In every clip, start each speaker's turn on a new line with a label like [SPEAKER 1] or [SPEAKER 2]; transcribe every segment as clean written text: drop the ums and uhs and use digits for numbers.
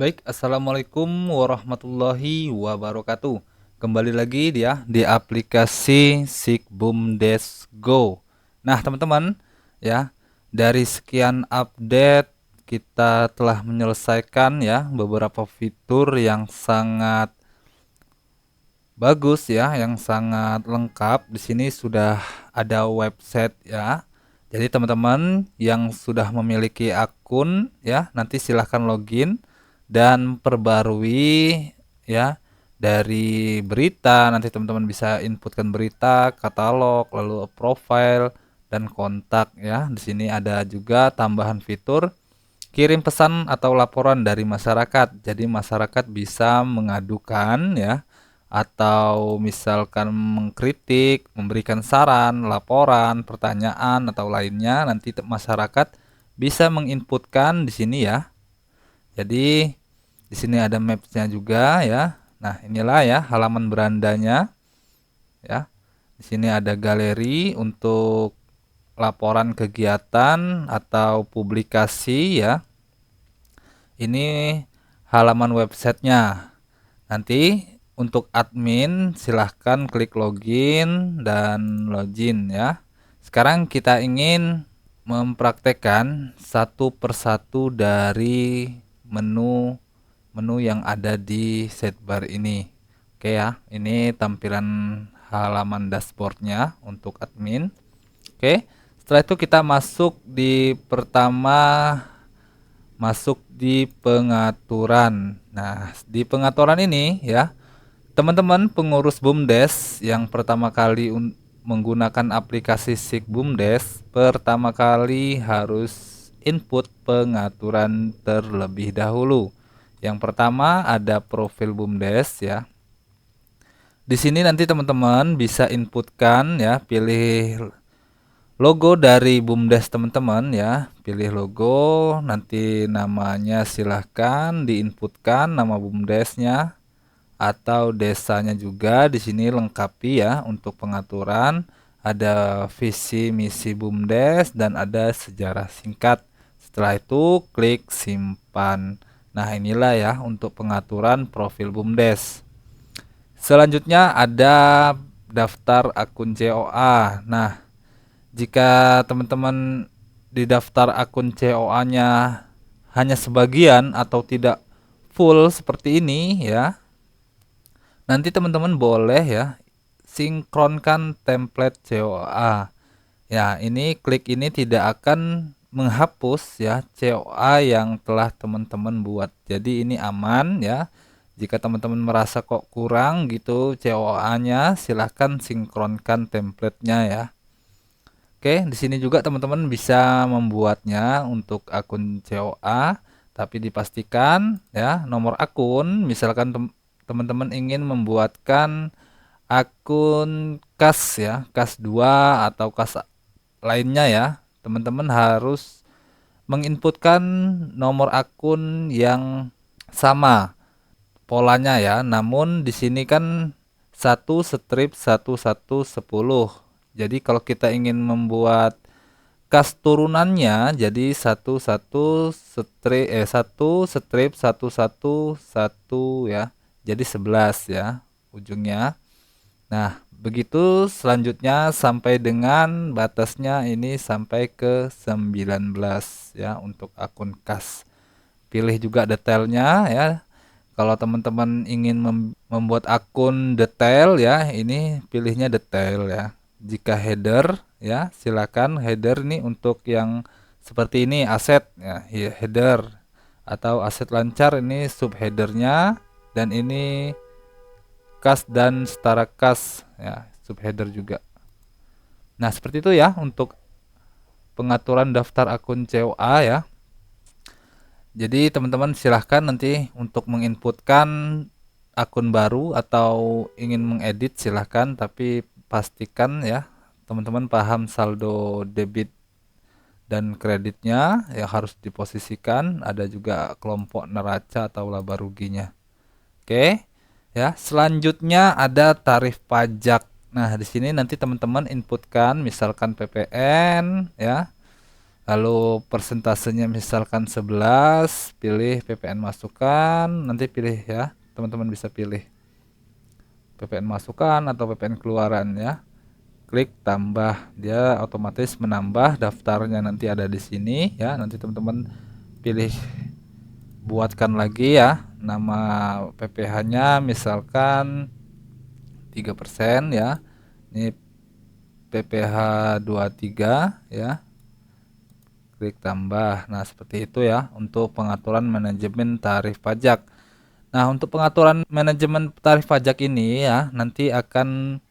[SPEAKER 1] Baik, assalamualaikum warahmatullahi wabarakatuh. Kembali lagi dia di aplikasi Sikbumdes Go. Nah, teman-teman, ya, dari sekian update kita telah menyelesaikan ya beberapa fitur yang sangat bagus ya, yang sangat lengkap. Di sini sudah ada website ya. Jadi teman-teman yang sudah memiliki akun ya, nanti silahkan login dan perbarui ya dari berita. Nanti teman-teman bisa inputkan berita, katalog, lalu profile dan kontak ya. Di sini ada juga tambahan fitur kirim pesan atau laporan dari masyarakat. Jadi masyarakat bisa mengadukan ya atau misalkan mengkritik, memberikan saran, laporan, pertanyaan atau lainnya, nanti masyarakat bisa menginputkan di sini ya. Jadi di sini ada maps-nya juga ya. Nah, inilah ya halaman berandanya ya. Di sini ada galeri untuk laporan kegiatan atau publikasi ya. Ini halaman websitenya. Nanti untuk admin silahkan klik login dan login ya. Sekarang kita ingin mempraktekkan satu persatu dari menu yang ada di sidebar ini. Oke ya, ini tampilan halaman dashboardnya untuk admin. Oke, setelah itu kita masuk di masuk di pengaturan. Nah, di pengaturan ini ya, teman-teman pengurus BUMDes yang pertama kali menggunakan aplikasi SIG BUMDes, pertama kali harus input pengaturan terlebih dahulu. Yang pertama ada profil BUMDes ya. Di sini nanti teman-teman bisa inputkan ya, pilih logo dari BUMDes teman-teman ya, pilih logo, nanti namanya silahkan diinputkan nama BUMDesnya atau desanya juga. Di sini lengkapi ya untuk pengaturan, ada visi misi BUMDes dan ada sejarah singkat. Setelah itu klik simpan. Nah, inilah ya untuk pengaturan profil BUMDes. Selanjutnya ada daftar akun COA. Nah, jika teman-teman di daftar akun COA-nya hanya sebagian atau tidak full seperti ini ya, nanti teman-teman boleh ya sinkronkan template COA. Ya, ini klik ini tidak akan menghapus ya COA yang telah teman-teman buat. Jadi ini aman ya. Jika teman-teman merasa kok kurang gitu COA-nya, silahkan sinkronkan template-nya ya. Oke, di sini juga teman-teman bisa membuatnya untuk akun COA, tapi dipastikan ya nomor akun, misalkan teman-teman ingin membuatkan akun kas ya, kas 2 atau kas lainnya ya, teman-teman harus menginputkan nomor akun yang sama polanya ya. Namun di sini kan 1/1110. Jadi kalau kita ingin membuat kas turunannya jadi 1 strip 1/11 ya. Jadi 11 ya ujungnya. Nah, begitu selanjutnya sampai dengan batasnya ini sampai ke 19 ya untuk akun kas. Pilih juga detailnya ya. Kalau teman-teman ingin membuat akun detail ya, ini pilihnya detail ya. Jika header ya, silakan header nih untuk yang seperti ini aset ya, header atau aset lancar ini subheadernya dan ini kas dan setara kas ya, subheader juga. Nah, seperti itu ya untuk pengaturan daftar akun COA ya. Jadi teman-teman silahkan nanti untuk menginputkan akun baru atau ingin mengedit silahkan, tapi pastikan ya teman-teman paham saldo debit dan kreditnya yang harus diposisikan, ada juga kelompok neraca atau laba ruginya. Oke ya, selanjutnya ada tarif pajak. Nah, di sini nanti teman-teman inputkan misalkan PPN ya, lalu persentasenya misalkan 11, pilih PPN masukkan, nanti pilih ya, teman-teman bisa pilih PPN masukkan atau PPN keluaran ya. Klik tambah, dia otomatis menambah daftarnya, nanti ada di sini ya. Nanti teman-teman pilih buatkan lagi ya, nama PPh-nya misalkan 3% ya. Ini PPh 23 ya. Klik tambah. Nah, seperti itu ya untuk pengaturan manajemen tarif pajak. Nah, untuk pengaturan manajemen tarif pajak ini ya, nanti akan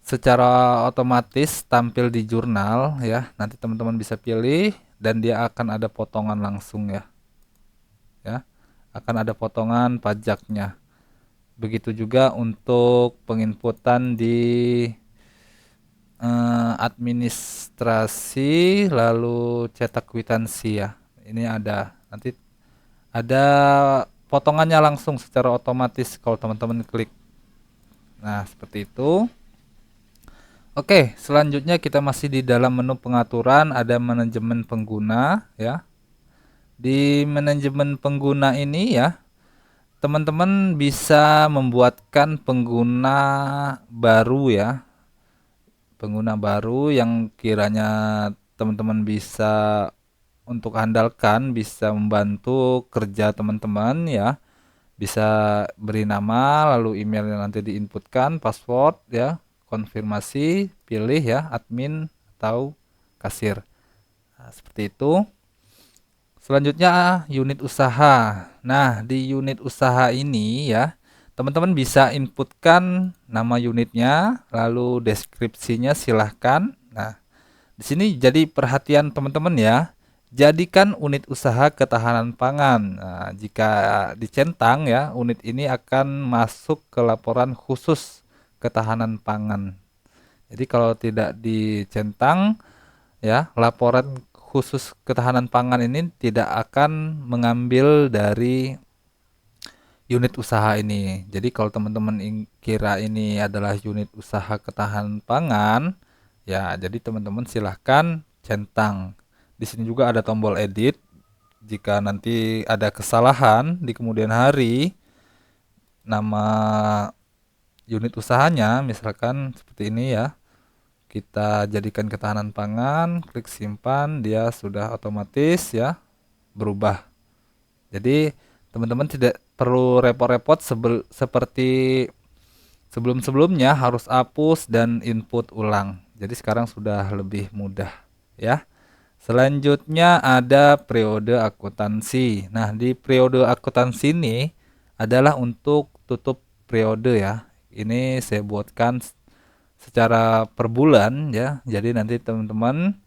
[SPEAKER 1] secara otomatis tampil di jurnal ya. Nanti teman-teman bisa pilih dan dia akan ada potongan langsung ya. Ya, akan ada potongan pajaknya. Begitu juga untuk penginputan di administrasi lalu cetak kwitansi ya. Ini ada nanti ada potongannya langsung secara otomatis kalau teman-teman klik. Nah, seperti itu. Oke, selanjutnya kita masih di dalam menu pengaturan, ada manajemen pengguna ya. Di manajemen pengguna ini ya, teman-teman bisa membuatkan pengguna baru ya. Pengguna baru yang kiranya teman-teman bisa untuk andalkan, bisa membantu kerja teman-teman ya. Bisa beri nama, lalu emailnya nanti diinputkan, password ya, konfirmasi, pilih ya, admin atau kasir. Nah, seperti itu. Selanjutnya unit usaha. Nah, di unit usaha ini ya, teman-teman bisa inputkan nama unitnya, lalu deskripsinya silahkan. Nah, di sini jadi perhatian teman-teman ya. Jadikan unit usaha ketahanan pangan. Nah, jika dicentang ya, unit ini akan masuk ke laporan khusus ketahanan pangan. Jadi kalau tidak dicentang ya, laporan khusus ketahanan pangan ini tidak akan mengambil dari unit usaha ini. Jadi kalau teman-teman kira ini adalah unit usaha ketahanan pangan, ya jadi teman-teman silahkan centang. Di sini juga ada tombol edit. Jika nanti ada kesalahan di kemudian hari, nama unit usahanya misalkan seperti ini ya, kita jadikan ketahanan pangan, klik simpan, dia sudah otomatis ya berubah. Jadi teman-teman tidak perlu repot-repot seperti sebelum-sebelumnya harus hapus dan input ulang. Jadi sekarang sudah lebih mudah ya. Selanjutnya ada periode akuntansi. Nah, di periode akuntansi ini adalah untuk tutup periode ya. Ini saya buatkan secara per bulan ya. Jadi nanti teman-teman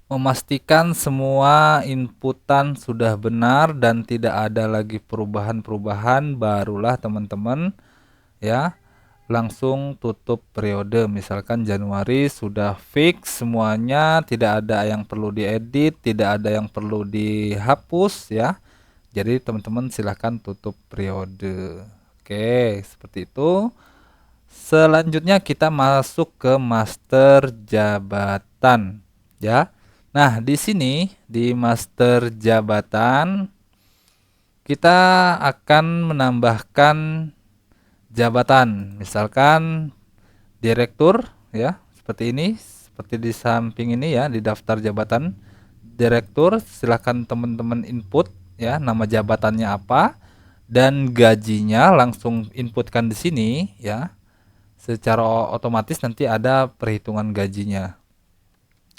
[SPEAKER 1] memastikan semua inputan sudah benar dan tidak ada lagi perubahan-perubahan, barulah teman-teman ya langsung tutup periode. Misalkan Januari sudah fix semuanya, tidak ada yang perlu diedit, tidak ada yang perlu dihapus ya. Jadi teman-teman silahkan tutup periode. Oke, seperti itu. Selanjutnya kita masuk ke master jabatan ya. Nah, di sini di master jabatan kita akan menambahkan jabatan. Misalkan direktur ya, seperti ini, seperti di samping ini ya, di daftar jabatan direktur, silahkan teman-teman input ya, nama jabatannya apa dan gajinya langsung inputkan di sini ya. Secara otomatis nanti ada perhitungan gajinya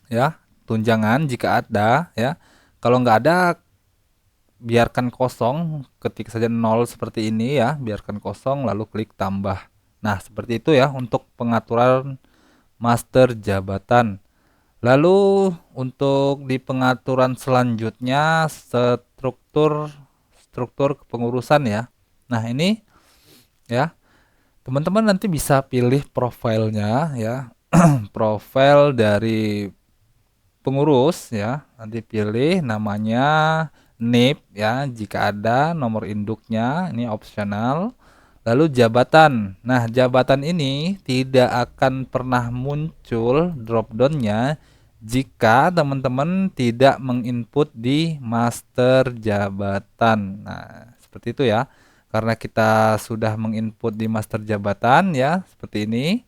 [SPEAKER 1] ya, tunjangan jika ada ya. Kalau nggak ada, biarkan kosong, ketik saja 0 seperti ini ya, biarkan kosong lalu klik tambah. Nah, seperti itu ya untuk pengaturan master jabatan. Lalu untuk di pengaturan selanjutnya struktur struktur kepengurusan ya. Nah, ini ya, teman-teman nanti bisa pilih profilnya ya. Profil dari pengurus ya, nanti pilih namanya, NIP ya, jika ada nomor induknya ini opsional, lalu jabatan. Nah, jabatan ini tidak akan pernah muncul drop downnya jika teman-teman tidak menginput di master jabatan. Nah, seperti itu ya. Karena kita sudah menginput di master jabatan ya, seperti ini.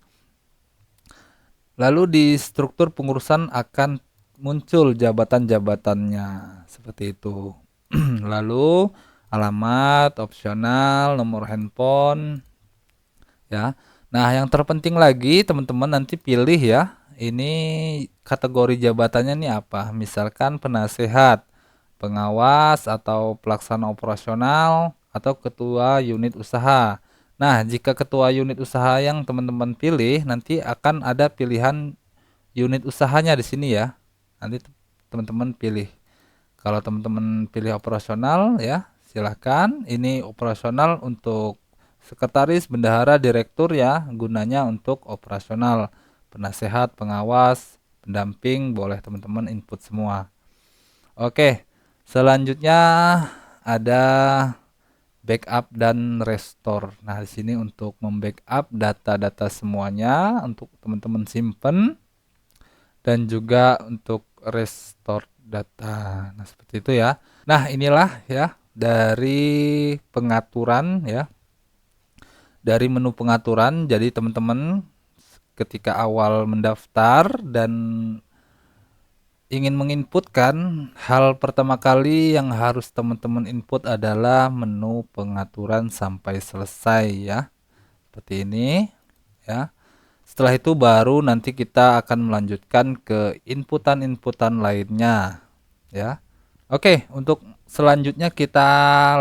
[SPEAKER 1] Lalu di struktur pengurusan akan muncul jabatan-jabatannya, seperti itu. Lalu alamat, opsional, nomor handphone, ya. Nah, yang terpenting lagi teman-teman nanti pilih ya. Ini kategori jabatannya nih apa? Misalkan penasehat, pengawas atau pelaksana operasional atau ketua unit usaha. Nah, jika ketua unit usaha yang teman-teman pilih nanti akan ada pilihan unit usahanya di sini ya. Nanti teman-teman pilih. Kalau teman-teman pilih operasional ya, silahkan. Ini operasional untuk sekretaris, bendahara, direktur ya, gunanya untuk operasional. Penasehat, pengawas, pendamping, boleh teman-teman input semua. Oke, selanjutnya ada backup dan restore. Nah, di sini untuk membackup data-data semuanya untuk teman-teman simpen dan juga untuk restore data. Nah, seperti itu ya. Nah, inilah ya dari pengaturan ya, dari menu pengaturan. Jadi teman-teman ketika awal mendaftar dan ingin menginputkan, hal pertama kali yang harus teman-teman input adalah menu pengaturan sampai selesai ya. Seperti ini ya. Setelah itu baru nanti kita akan melanjutkan ke inputan-inputan lainnya ya. Oke, untuk selanjutnya kita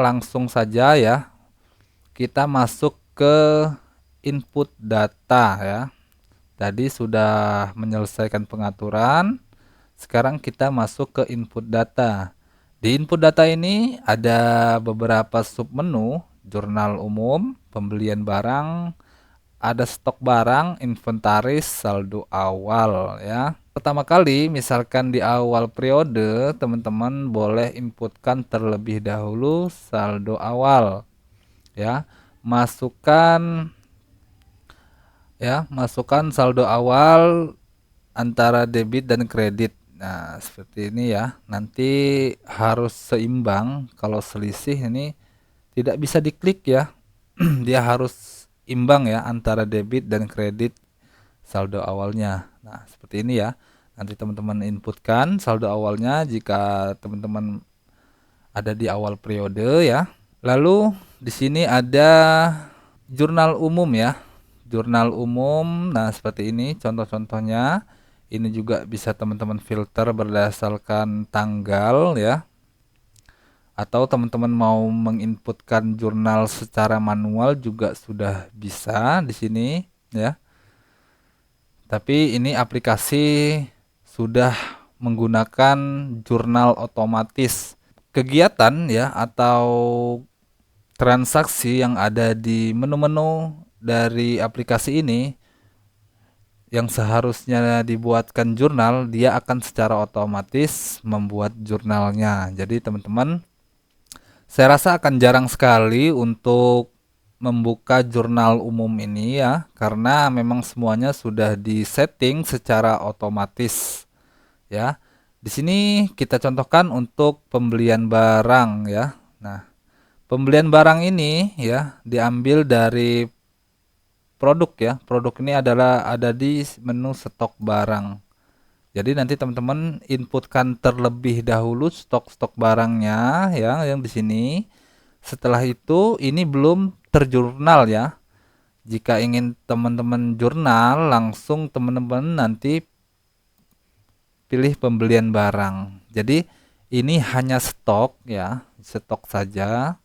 [SPEAKER 1] langsung saja ya. Kita masuk ke input data ya. Tadi sudah menyelesaikan pengaturan. Sekarang kita masuk ke input data. Di input data ini ada beberapa submenu, jurnal umum, pembelian barang, ada stok barang, inventaris, saldo awal ya. Pertama kali misalkan di awal periode teman-teman boleh inputkan terlebih dahulu saldo awal ya. Masukkan masukkan saldo awal antara debit dan kredit. Nah, seperti ini ya. Nanti harus seimbang. Kalau selisih ini tidak bisa diklik ya. Dia harus imbang ya antara debit dan kredit saldo awalnya. Nah, seperti ini ya. Nanti teman-teman inputkan saldo awalnya jika teman-teman ada di awal periode ya. Lalu di sini ada jurnal umum ya. Jurnal umum. Nah, seperti ini contoh-contohnya. Ini juga bisa teman-teman filter berdasarkan tanggal ya. Atau teman-teman mau menginputkan jurnal secara manual juga sudah bisa di sini ya. Tapi ini aplikasi sudah menggunakan jurnal otomatis. Kegiatan ya atau transaksi yang ada di menu-menu dari aplikasi ini yang seharusnya dibuatkan jurnal, dia akan secara otomatis membuat jurnalnya. Jadi teman-teman, saya rasa akan jarang sekali untuk membuka jurnal umum ini ya, karena memang semuanya sudah disetting secara otomatis ya. Di sini kita contohkan untuk pembelian barang ya. Nah, pembelian barang ini ya diambil dari produk ya. Produk ini adalah ada di menu stok barang. Jadi nanti teman-teman inputkan terlebih dahulu stok-stok barangnya ya yang di sini. Setelah itu ini belum terjurnal ya. Jika ingin teman-teman jurnal, langsung teman-teman nanti pilih pembelian barang. Jadi ini hanya stok ya, stok saja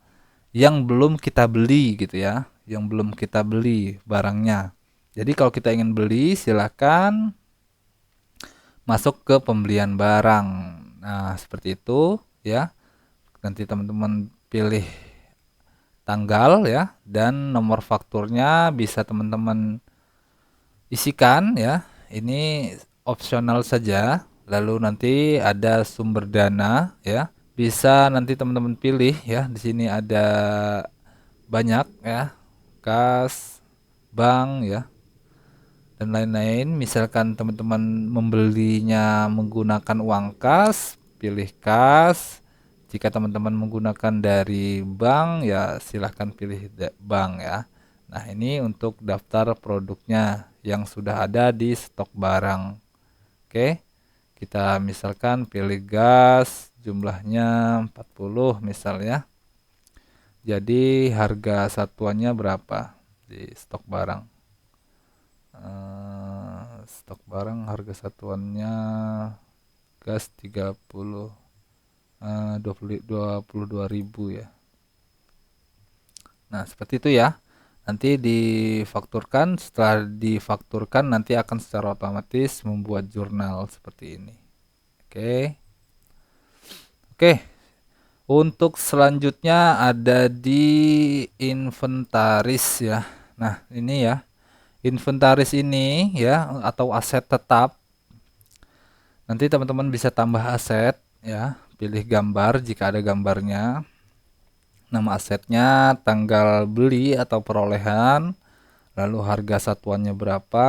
[SPEAKER 1] yang belum kita beli gitu ya, yang belum kita beli barangnya. Jadi kalau kita ingin beli silakan masuk ke pembelian barang. Nah, seperti itu ya. Nanti teman-teman pilih tanggal ya dan nomor fakturnya bisa teman-teman isikan ya. Ini opsional saja. Lalu nanti ada sumber dana ya. Bisa nanti teman-teman pilih ya. Di sini ada banyak ya. Kas, bank ya. dan lain-lain. Misalkan teman-teman membelinya menggunakan uang kas, pilih kas. Jika teman-teman menggunakan dari bank, ya silahkan pilih bank ya. Nah, ini untuk daftar produknya yang sudah ada di stok barang. Oke, kita misalkan pilih gas, jumlahnya 40 misalnya. Jadi harga satuannya berapa di stok barang? Stok barang harga satuannya gas 30 22.000 ya. Nah, seperti itu ya. Nanti difakturkan, setelah difakturkan nanti akan secara otomatis membuat jurnal seperti ini. Oke. Oke. Untuk selanjutnya ada di inventaris ya. Nah, ini ya. Inventaris ini ya atau aset tetap. Nanti teman-teman bisa tambah aset ya, pilih gambar jika ada gambarnya. Nama asetnya, tanggal beli atau perolehan, lalu harga satuannya berapa,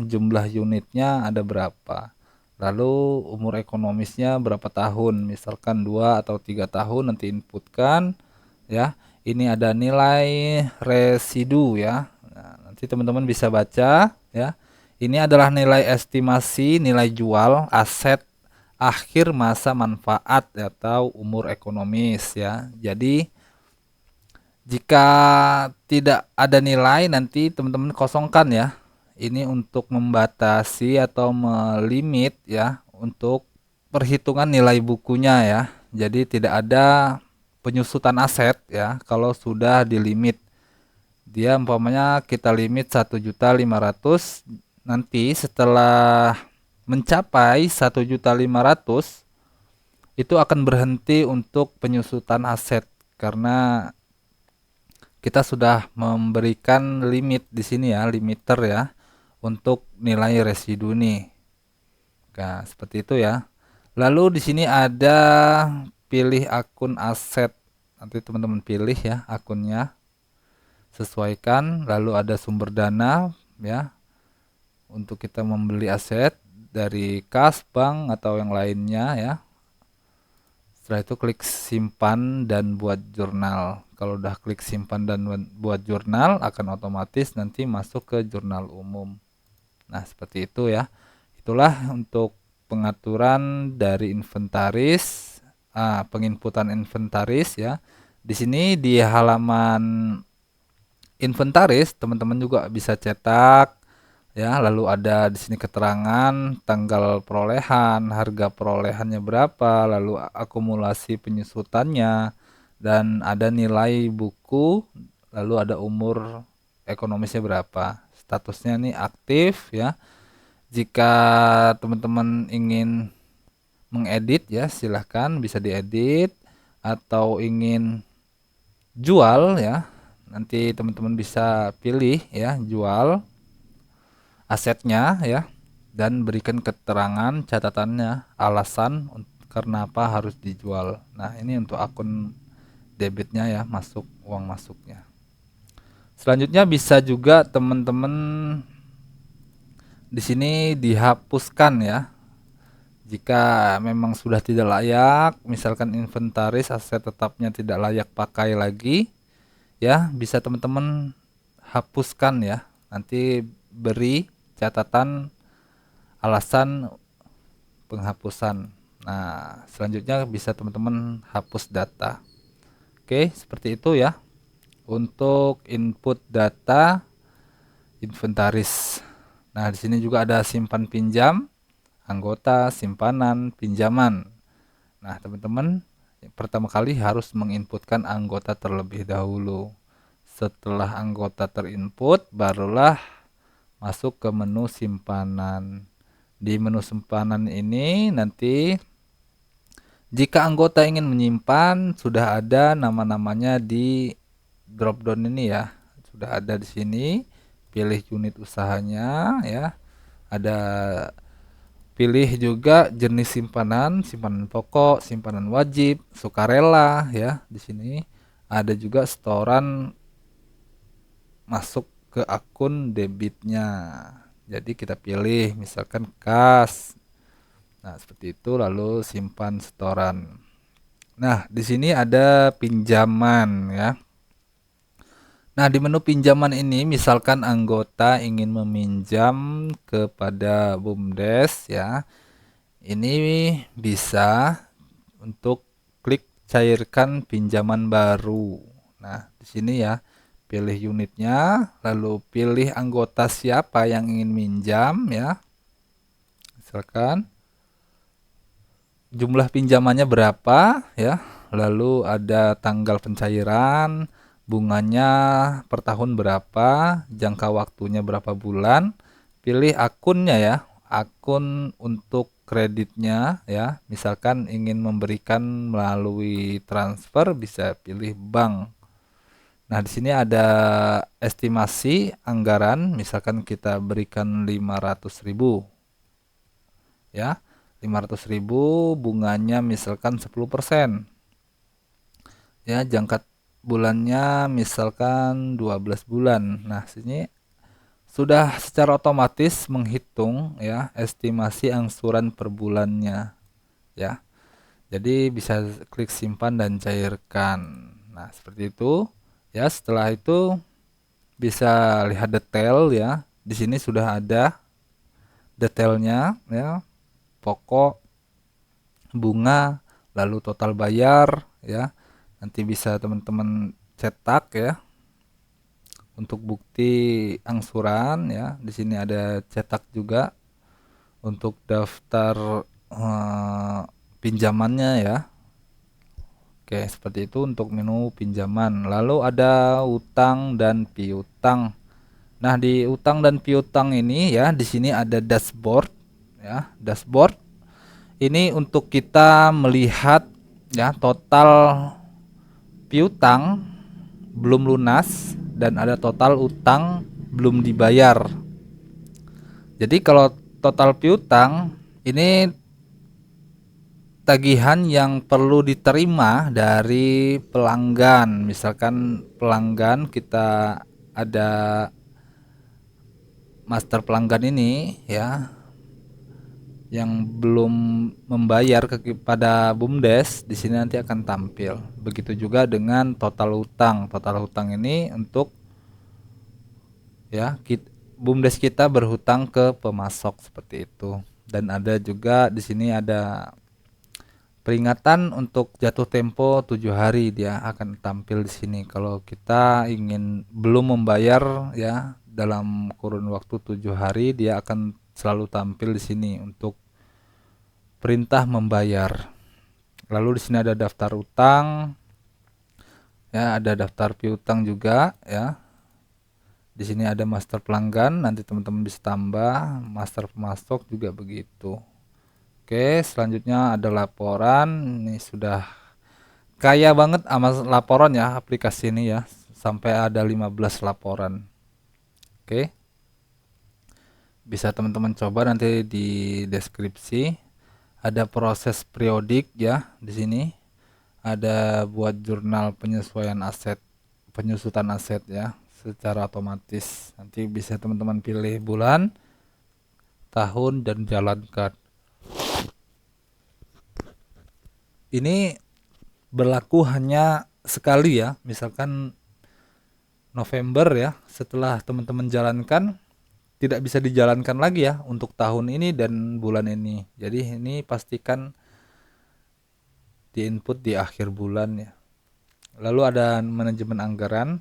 [SPEAKER 1] jumlah unitnya ada berapa. Lalu umur ekonomisnya berapa tahun, misalkan 2 atau 3 tahun nanti inputkan ya. Ini ada nilai residu ya. Nah, nanti teman-teman bisa baca ya. Ini adalah nilai estimasi nilai jual aset akhir masa manfaat atau umur ekonomis ya. Jadi jika tidak ada nilai nanti teman-teman kosongkan ya. Ini untuk membatasi atau melimit ya untuk perhitungan nilai bukunya ya. Jadi tidak ada penyusutan aset ya kalau sudah dilimit. Dia umpamanya kita limit 1.500.000, nanti setelah mencapai 1.500.000 itu akan berhenti untuk penyusutan aset karena kita sudah memberikan limit di sini ya, limiter ya untuk nilai residu nih. Nah, seperti itu ya. Lalu di sini ada pilih akun aset. Nanti teman-teman pilih ya akunnya. Sesuaikan, lalu ada sumber dana ya untuk kita membeli aset dari kas, bank atau yang lainnya ya. Setelah itu klik simpan dan buat jurnal. Kalau udah klik simpan dan buat jurnal akan otomatis nanti masuk ke jurnal umum. Nah, seperti itu ya. Itulah untuk pengaturan dari inventaris, penginputan inventaris ya. Di sini di halaman inventaris teman-teman juga bisa cetak ya, lalu ada di sini keterangan tanggal perolehan, harga perolehannya berapa, lalu akumulasi penyusutannya, dan ada nilai buku, lalu ada umur ekonomisnya berapa. Statusnya nih aktif ya. Jika teman-teman ingin mengedit ya silahkan bisa diedit, atau ingin jual ya nanti teman-teman bisa pilih ya jual asetnya ya, dan berikan keterangan catatannya, alasan karena apa harus dijual. Nah, ini untuk akun debitnya ya, masuk uang masuknya. Selanjutnya bisa juga teman-teman di sini dihapuskan ya. Jika memang sudah tidak layak, misalkan inventaris aset tetapnya tidak layak pakai lagi, ya bisa teman-teman hapuskan ya. Nanti beri catatan alasan penghapusan. Nah, selanjutnya bisa teman-teman hapus data. Oke, seperti itu ya. Untuk input data inventaris. Nah, di sini juga ada simpan pinjam, anggota, simpanan, pinjaman. Nah, teman-teman, pertama kali harus menginputkan anggota terlebih dahulu. Setelah anggota terinput, barulah masuk ke menu simpanan. Di menu simpanan ini nanti jika anggota ingin menyimpan sudah ada nama-namanya di drop down ini ya. Sudah ada di sini. Pilih unit usahanya ya. Ada pilih juga jenis simpanan, simpanan pokok, simpanan wajib, sukarela ya. Di sini ada juga setoran masuk ke akun debitnya. Jadi kita pilih misalkan kas. Nah, seperti itu lalu simpan setoran. Nah, di sini ada pinjaman ya. Nah, di menu pinjaman ini misalkan anggota ingin meminjam kepada BUMDes ya. Ini bisa untuk klik cairkan pinjaman baru. Nah, di sini ya, pilih unitnya, lalu pilih anggota siapa yang ingin minjam ya. Misalkan jumlah pinjamannya berapa ya. Lalu ada tanggal pencairan, bunganya per tahun berapa, jangka waktunya berapa bulan. Pilih akunnya ya, akun untuk kreditnya ya. Misalkan ingin memberikan melalui transfer bisa pilih bank. Nah, di sini ada estimasi anggaran, misalkan kita berikan 500.000 ya. 500.000 bunganya misalkan 10%. Ya, jangka bulannya misalkan 12 bulan. Nah, sini sudah secara otomatis menghitung ya estimasi angsuran per bulannya ya. Jadi bisa klik simpan dan cairkan. Nah, seperti itu. Ya, setelah itu bisa lihat detail ya. Di sini sudah ada detailnya ya, pokok, bunga, lalu total bayar ya. Nanti bisa teman-teman cetak ya untuk bukti angsuran ya. Di sini ada cetak juga untuk daftar pinjamannya ya. Oke, seperti itu untuk menu pinjaman. Lalu ada utang dan piutang. Nah, di utang dan piutang ini ya, di sini ada dashboard ya. Dashboard ini untuk kita melihat ya total piutang belum lunas dan ada total utang belum dibayar. Jadi kalau total piutang ini tagihan yang perlu diterima dari pelanggan. Misalkan pelanggan kita ada master pelanggan ini ya yang belum membayar kepada BUMDes, di sini nanti akan tampil. Begitu juga dengan total hutang. Total hutang ini untuk ya BUMDes kita berhutang ke pemasok seperti itu. Dan ada juga di sini ada peringatan untuk jatuh tempo 7 hari, dia akan tampil di sini. Kalau kita ingin belum membayar ya dalam kurun waktu 7 hari, dia akan selalu tampil di sini untuk perintah membayar. Lalu di sini ada daftar utang, ya ada daftar piutang juga ya. Di sini ada master pelanggan, nanti teman-teman bisa tambah, master pemasok juga begitu. Oke, selanjutnya ada laporan. Ini sudah kaya banget sama laporan ya aplikasi ini ya. Sampai ada 15 laporan. Oke. Bisa teman-teman coba nanti di deskripsi. Ada proses periodik ya di sini. Ada buat jurnal penyesuaian aset, penyusutan aset ya secara otomatis. Nanti bisa teman-teman pilih bulan, tahun dan jalankan. Ini berlaku hanya sekali ya, misalkan November ya, setelah teman-teman jalankan tidak bisa dijalankan lagi ya untuk tahun ini dan bulan ini. Jadi ini pastikan di input di akhir bulan ya. Lalu ada manajemen anggaran.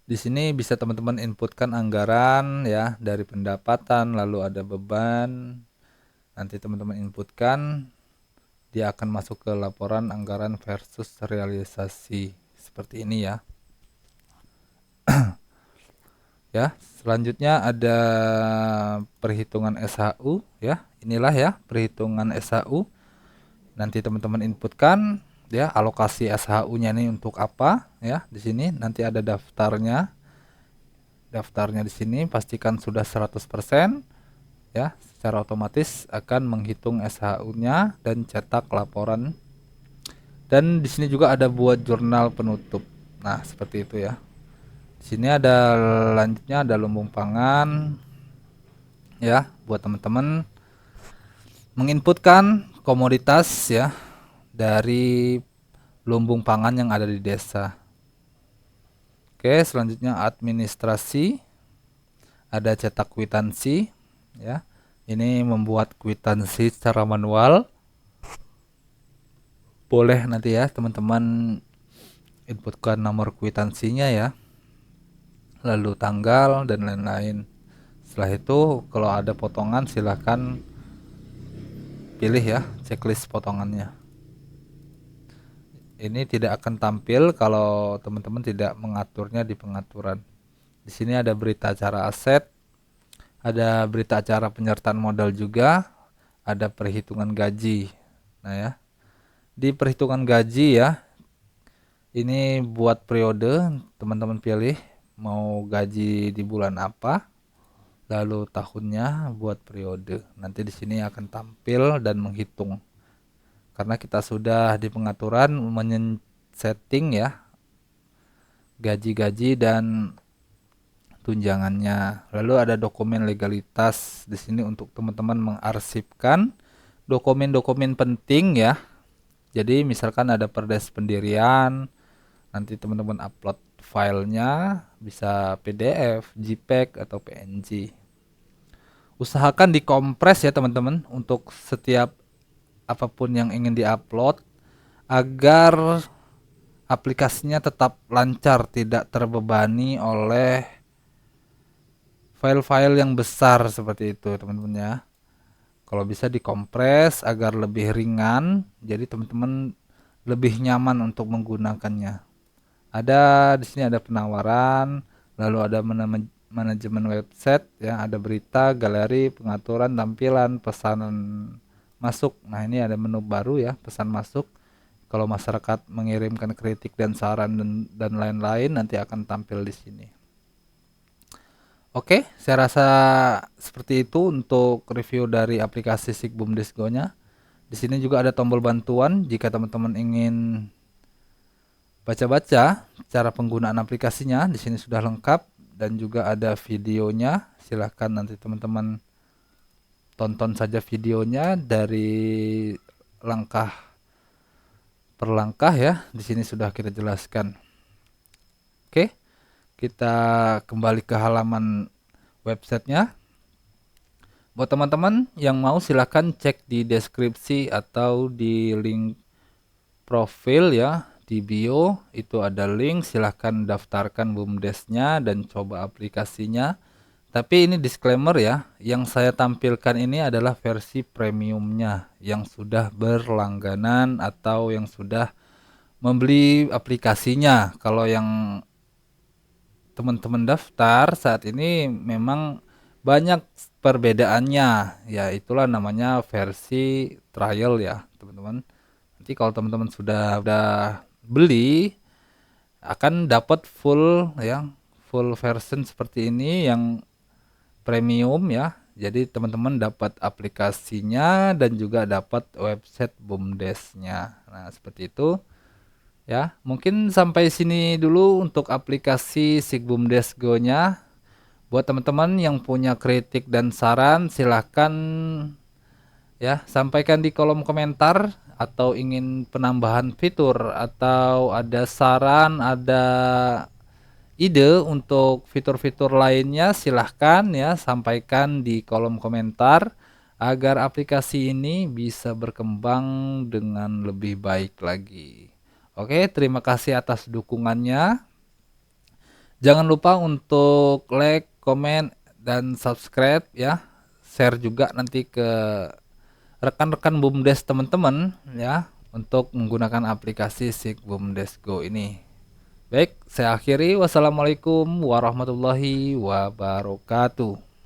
[SPEAKER 1] Di sini bisa teman-teman inputkan anggaran ya dari pendapatan, lalu ada beban. Nanti teman-teman inputkan, dia akan masuk ke laporan anggaran versus realisasi seperti ini ya. Ya, selanjutnya ada perhitungan SHU ya. Inilah ya perhitungan SHU. Nanti teman-teman inputkan ya alokasi SHU-nya ini untuk apa ya. Di sini nanti ada daftarnya. Daftarnya di sini pastikan sudah 100% ya. Secara otomatis akan menghitung SHU-nya dan cetak laporan. Dan di sini juga ada buat jurnal penutup. Nah, seperti itu ya. Di sini ada lanjutnya ada lumbung pangan. ya buat teman-teman menginputkan komoditas ya dari lumbung pangan yang ada di desa. Oke, selanjutnya administrasi, ada cetak kwitansi ya. Ini membuat kwitansi secara manual. Boleh nanti ya teman-teman inputkan nomor kwitansinya ya, lalu tanggal dan lain-lain. Setelah itu kalau ada potongan silahkan pilih ya checklist potongannya. Ini tidak akan tampil kalau teman-teman tidak mengaturnya di pengaturan. Di sini ada berita acara aset, ada berita acara penyertaan modal juga, ada perhitungan gaji. Nah ya, di perhitungan gaji ya, ini buat periode teman-teman pilih mau gaji di bulan apa, lalu tahunnya buat periode. Nanti di sini akan tampil dan menghitung. Karena kita sudah di pengaturan setting ya gaji-gaji dan tunjangannya. Lalu ada dokumen legalitas di sini untuk teman-teman mengarsipkan dokumen-dokumen penting ya. Jadi misalkan ada perdes pendirian, nanti teman-teman upload filenya bisa PDF, JPEG atau PNG. Usahakan dikompres ya teman-teman untuk setiap apapun yang ingin diupload agar aplikasinya tetap lancar, tidak terbebani oleh file-file yang besar seperti itu teman-teman ya. Kalau bisa dikompres agar lebih ringan, jadi teman-teman lebih nyaman untuk menggunakannya. Ada di sini ada penawaran, lalu ada manajemen website ya, ada berita, galeri, pengaturan tampilan, pesanan masuk. Nah, ini ada menu baru ya, pesan masuk. Kalau masyarakat mengirimkan kritik dan saran dan lain-lain nanti akan tampil di sini. Oke, saya rasa seperti itu untuk review dari aplikasi SIGBUMDes Go-nya. Di sini juga ada tombol bantuan jika teman-teman ingin baca-baca cara penggunaan aplikasinya. Di sini sudah lengkap dan juga ada videonya. Silahkan nanti teman-teman tonton saja videonya dari langkah per langkah ya. Di sini sudah kita jelaskan. Oke, kita kembali ke halaman websitenya. Buat teman-teman yang mau silahkan cek di deskripsi atau di link profil ya, di bio itu ada link, silahkan daftarkan BUMDes-nya dan coba aplikasinya. Tapi ini disclaimer ya, yang saya tampilkan ini adalah versi premiumnya yang sudah berlangganan atau yang sudah membeli aplikasinya. Kalau yang teman-teman daftar saat ini memang banyak perbedaannya, ya itulah namanya versi trial ya teman-teman. Nanti kalau teman-teman sudah beli akan dapat full ya, full version seperti ini yang premium ya. Jadi teman-teman dapat aplikasinya dan juga dapat website BUMDes-nya. Nah, seperti itu. Ya, mungkin sampai sini dulu untuk aplikasi SIGBUMDes Go-nya. Buat teman-teman yang punya kritik dan saran, silahkan ya sampaikan di kolom komentar atau ingin penambahan fitur atau ada saran, ada ide untuk fitur-fitur lainnya, silahkan ya sampaikan di kolom komentar agar aplikasi ini bisa berkembang dengan lebih baik lagi. Oke, terima kasih atas dukungannya. Jangan lupa untuk like, komen, dan subscribe ya. Share juga nanti ke rekan-rekan BUMDes teman-teman ya untuk menggunakan aplikasi SIGBUMDes Go ini. Baik, saya akhiri. Wassalamualaikum warahmatullahi wabarakatuh.